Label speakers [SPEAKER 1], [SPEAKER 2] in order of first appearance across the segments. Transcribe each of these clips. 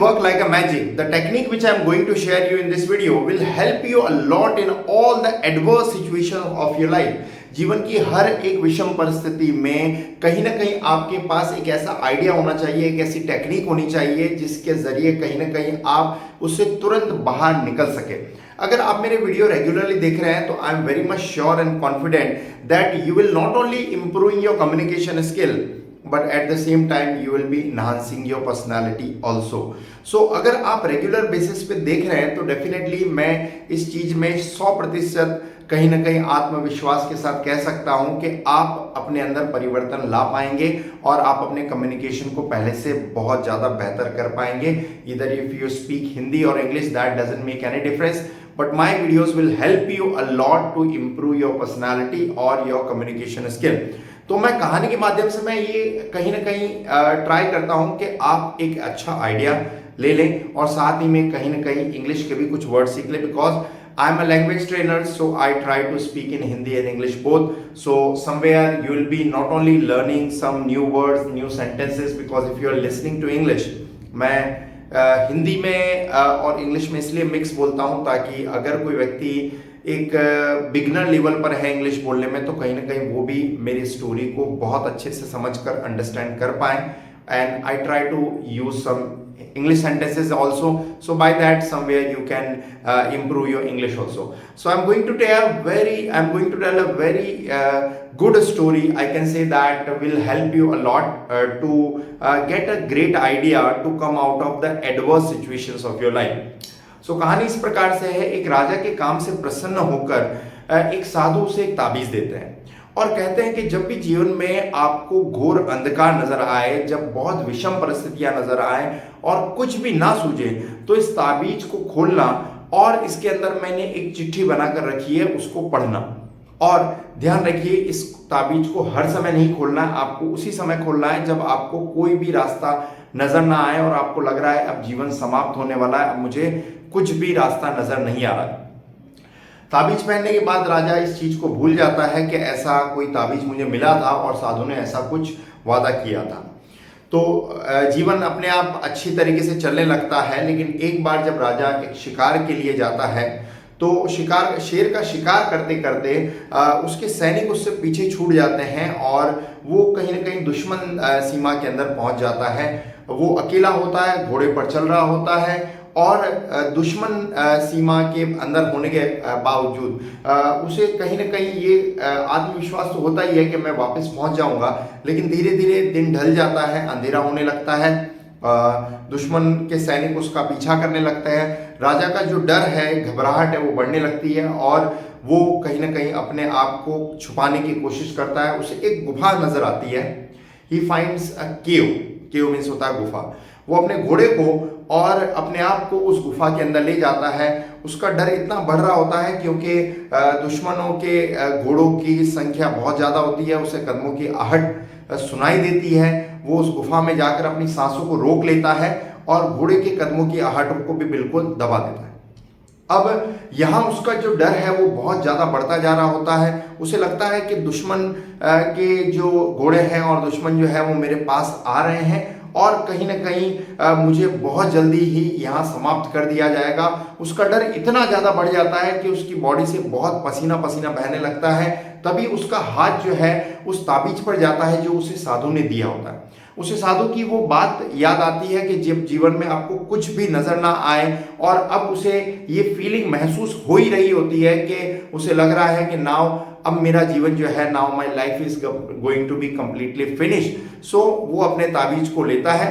[SPEAKER 1] work like a magic. The technique which I am going to share you in this video will help you a lot in all the adverse situations of your life. जीवन की हर एक विषम परिस्थिति में कहीं ना कहीं आपके पास एक ऐसा आइडिया होना चाहिए, एक ऐसी टेक्निक होनी चाहिए जिसके जरिए कहीं ना कहीं आप उससे तुरंत बाहर निकल सके। अगर आप मेरे वीडियो रेगुलरली देख रहे हैं तो I am very much sure and confident that you will not only improving your communication skill but at the same time you will be enhancing your personality also. So अगर आप regular basis पे देख रहे हैं तो definitely मैं इस चीज में 100% कहीं ना कहीं आत्मविश्वास के साथ कह सकता हूं कि आप अपने अंदर परिवर्तन ला पाएंगे और आप अपने कम्युनिकेशन को पहले से बहुत ज्यादा बेहतर कर पाएंगे। इधर इफ यू स्पीक हिंदी और English that doesn't make any difference, but my videos will help you a lot to improve your personality or your communication skill. तो मैं कहानी के माध्यम से मैं ये कहीं ना कहीं ट्राई करता हूं कि आप एक अच्छा आइडिया ले लें और साथ ही में कहीं ना कहीं इंग्लिश के भी कुछ वर्ड सीख लें, because I am a language trainer, so I try to speak in Hindi and English both. So somewhere you will be not only learning some new words, new sentences, because if you are listening to English, मैं हिंदी में और English में इसलिए mix बोलता हूं ताकि अगर कोई व्यक्ति एक बिगनर लेवल पर है इंग्लिश बोलने में तो कहीं ना कहीं वो भी मेरी स्टोरी को बहुत अच्छे से समझकर अंडरस्टैंड कर पाए. And I try to use some English sentences also, so by that somewhere you can improve your English also. So I'm going to tell a very good story, I can say, that will help you a lot to get a great idea to come out of the adverse situations of your life. So कहानी इस प्रकार से है. एक राजा के काम से प्रसन्न होकर एक साधु उसे एक ताबीज देते हैं और कहते हैं कि जब भी जीवन में आपको घोर अंधकार नजर आए, जब बहुत विषम परिस्थितियां नजर आए और कुछ भी ना सूझे, तो इस ताबीज को खोलना और इसके अंदर मैंने एक चिट्ठी बनाकर रखी है, उसको पढ़ना. और ध्यान रखिए, इस ताबीज को हर समय नहीं खोलना है, आपको उसी समय खोलना है जब आपको कोई भी रास्ता नजर ना आए और आपको लग रहा है अब जीवन समाप्त होने वाला है, अब मुझे कुछ भी रास्ता नजर नहीं आ रहा. ताबीज पहनने के बाद राजा इस चीज को भूल जाता है कि ऐसा कोई ताबीज मुझे मिला था और साधु ने ऐसा कुछ वादा किया था. तो जीवन अपने आप अच्छी तरीके से चलने लगता है. लेकिन एक बार जब राजा एक शिकार के लिए जाता है तो शेर का शिकार करते करते उसके सैनिक उससे पीछे छूट जाते हैं और वो कहीं ना कहीं दुश्मन सीमा के अंदर पहुंच जाता है. वो अकेला होता है, घोड़े पर चल रहा होता है और दुश्मन सीमा के अंदर होने के बावजूद उसे कहीं ना कहीं ये आत्मविश्वास तो होता ही है कि मैं वापस पहुंच जाऊंगा. लेकिन धीरे धीरे दिन ढल जाता है, अंधेरा होने लगता है, दुश्मन के सैनिक उसका पीछा करने लगते हैं. राजा का जो डर है, घबराहट है, वो बढ़ने लगती है और वो कहीं ना कहीं अपने आप को छुपाने की कोशिश करता है. उसे एक गुफा नजर आती है. He finds a cave. Cave means होता है गुफा. वो अपने घोड़े को और अपने आप को उस गुफा के अंदर ले जाता है. उसका डर इतना बढ़ रहा होता है क्योंकि दुश्मनों के घोड़ों की संख्या बहुत ज़्यादा होती है. उसे कदमों की आहट सुनाई देती है. वो उस गुफा में जाकर अपनी सांसों को रोक लेता है और घोड़े के कदमों की आहटों को भी बिल्कुल दबा देता है. अब यहाँ उसका जो डर है वो बहुत ज़्यादा बढ़ता जा रहा होता है. उसे लगता है कि दुश्मन के जो घोड़े हैं और दुश्मन जो है वो मेरे पास आ रहे हैं और कहीं ना कहीं मुझे बहुत जल्दी ही यहाँ समाप्त कर दिया जाएगा. उसका डर इतना ज़्यादा बढ़ जाता है कि उसकी बॉडी से बहुत पसीना पसीना बहने लगता है. तभी उसका हाथ जो है उस ताबीज पर जाता है जो उसे साधु ने दिया होता है. उसे साधु की वो बात याद आती है कि जब जीवन में आपको कुछ भी नजर ना आए और अब उसे ये फीलिंग महसूस हो ही रही होती है कि उसे लग रहा है कि नाउ अब मेरा जीवन जो है, now my life is going to be completely finish. So वो अपने ताबीज को लेता है,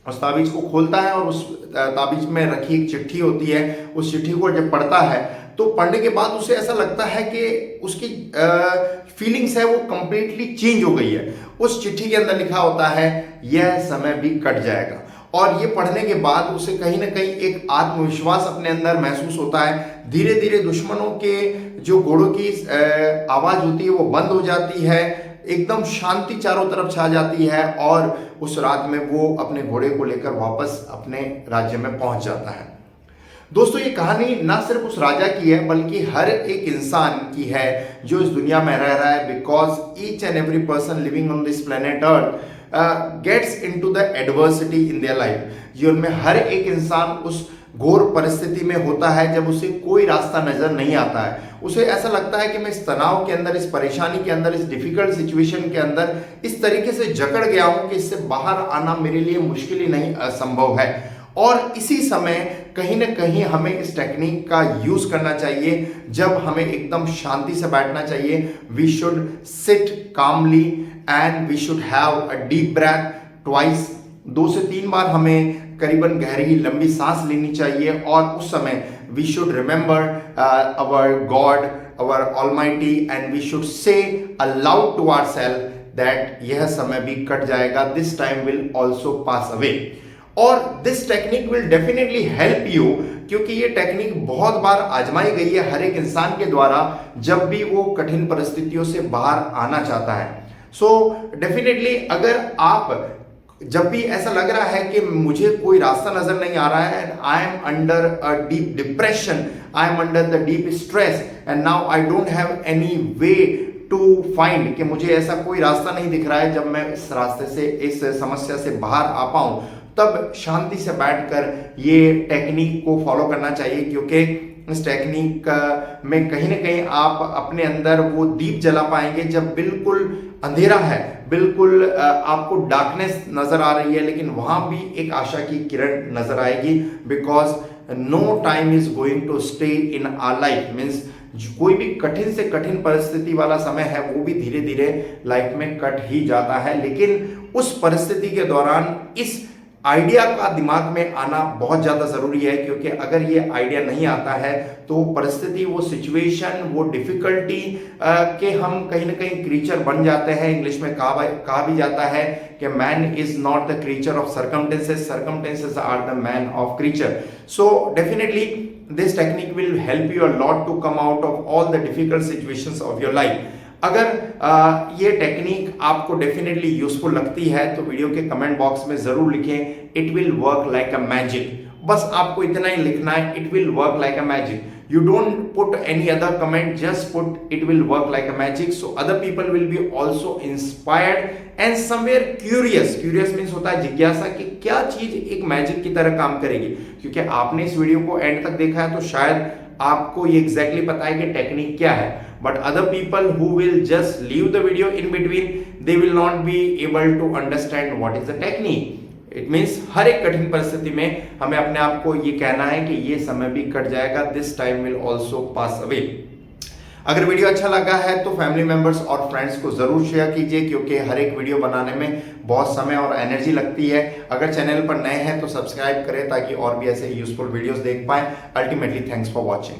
[SPEAKER 1] उस ताबीज को खोलता है और उस ताबीज में रखी एक चिट्ठी होती है. उस चिट्ठी को जब पढ़ता है तो पढ़ने के बाद उसे ऐसा लगता है कि उसकी फीलिंग्स है वो कंप्लीटली चेंज हो गई है. उस चिट्ठी के अंदर लिखा होता है, यह समय भी कट जाएगा. और ये पढ़ने के बाद उसे कहीं ना कहीं एक आत्मविश्वास अपने अंदर महसूस होता है. धीरे धीरे दुश्मनों के जो घोड़ों की आवाज होती है वो बंद हो जाती है. एकदम शांति चारों तरफ छा जाती है और उस रात में वो अपने घोड़े को लेकर वापस अपने राज्य में पहुंच जाता है. दोस्तों, ये कहानी ना सिर्फ उस राजा की है बल्कि हर एक इंसान की है जो इस दुनिया में रह रहा है. Because each and every person living on this planet earth gets into the adversity in their life. जीवन में हर एक इंसान उस घोर परिस्थिति में होता है जब उसे कोई रास्ता नजर नहीं आता है। उसे ऐसा लगता है कि मैं इस तनाव के अंदर, इस परेशानी के अंदर, इस डिफिकल्ट सिचुएशन के अंदर इस तरीके से जकड़ गया हूं कि इससे बाहर आना मेरे लिए मुश्किल ही नहीं, असंभव है। और इसी समय कहीं ना कहीं हमें इस टेक्निक का यूज करना चाहिए जब हमें एकदम शांति से बैठना चाहिए। We should sit calmly and we should have a deep breath twice. 2 से 3 बार हमें करीबन गहरी लंबी सांस लेनी चाहिए और उस समय we should remember our God, our almighty and we should say aloud to ourselves that यह समय भी कट जाएगा, this time will also pass away. और this technique will definitely help you, क्योंकि ये टेक्निक बहुत बार आजमाई गई है हर एक इंसान के द्वारा जब भी वो कठिन परिस्थितियों से बाहर आना चाहता है। सो डेफिनेटली अगर आप जब भी ऐसा लग रहा है कि मुझे कोई रास्ता नजर नहीं आ रहा है and I am under a deep depression, I am under the deep stress and now I don't have any way to find, कि मुझे ऐसा कोई रास्ता नहीं दिख रहा है जब मैं इस रास्ते से, इस समस्या से बाहर आ पाऊं, तब शांति से बैठकर ये टेक्निक को फॉलो करना चाहिए। क्योंकि इस टेक्निक में कहीं ना कहीं आप अपने अंदर वो दीप जला पाएंगे जब बिल्कुल अंधेरा है, बिल्कुल आपको डार्कनेस नजर आ रही है, लेकिन वहां भी एक आशा की किरण नजर आएगी। Because no time is going to stay in our life, means कोई भी कठिन से कठिन परिस्थिति वाला समय है वो भी धीरे धीरे लाइफ में कट ही जाता है। लेकिन उस परिस्थिति के दौरान इस आइडिया का दिमाग में आना बहुत ज्यादा जरूरी है, क्योंकि अगर ये आइडिया नहीं आता है तो परिस्थिति, वो सिचुएशन, वो डिफिकल्टी के हम कहीं ना कहीं क्रीचर बन जाते हैं। इंग्लिश में कहा भी जाता है कि man is not the creature of circumstances, circumstances are the man of creature. So definitely this technique will help you a lot to come out of all the difficult situations of your life. अगर ये technique आपको definitely useful लगती है तो video के comment box में जरूर लिखें, it will work like a magic. बस आपको इतना ही लिखना है, it will work like a magic. You don't put any other comment, just put it will work like a magic, so other people will be also inspired and somewhere curious. Curious means होता है जिज्ञासा कि क्या चीज एक magic की तरह काम करेगी। क्योंकि आपने इस वीडियो को एंड तक देखा है तो शायद आपको ये एग्जैक्टली पता है कि टेक्निक क्या है, but other people who will just leave the video in between, they will not be able to understand what is the technique. It means हर एक कठिन परिस्थिति में हमें अपने आप को ये कहना है कि ये समय भी कट जाएगा, this time will also pass away. अगर वीडियो अच्छा लगा है तो फैमिली मेंबर्स और फ्रेंड्स को जरूर शेयर कीजिए, क्योंकि हर एक वीडियो बनाने में बहुत समय और एनर्जी लगती है। अगर चैनल पर नए हैं तो सब्सक्राइब करें ताकि और भी ऐसे यूजफुल वीडियोस देख पाएं। Ultimately thanks for watching.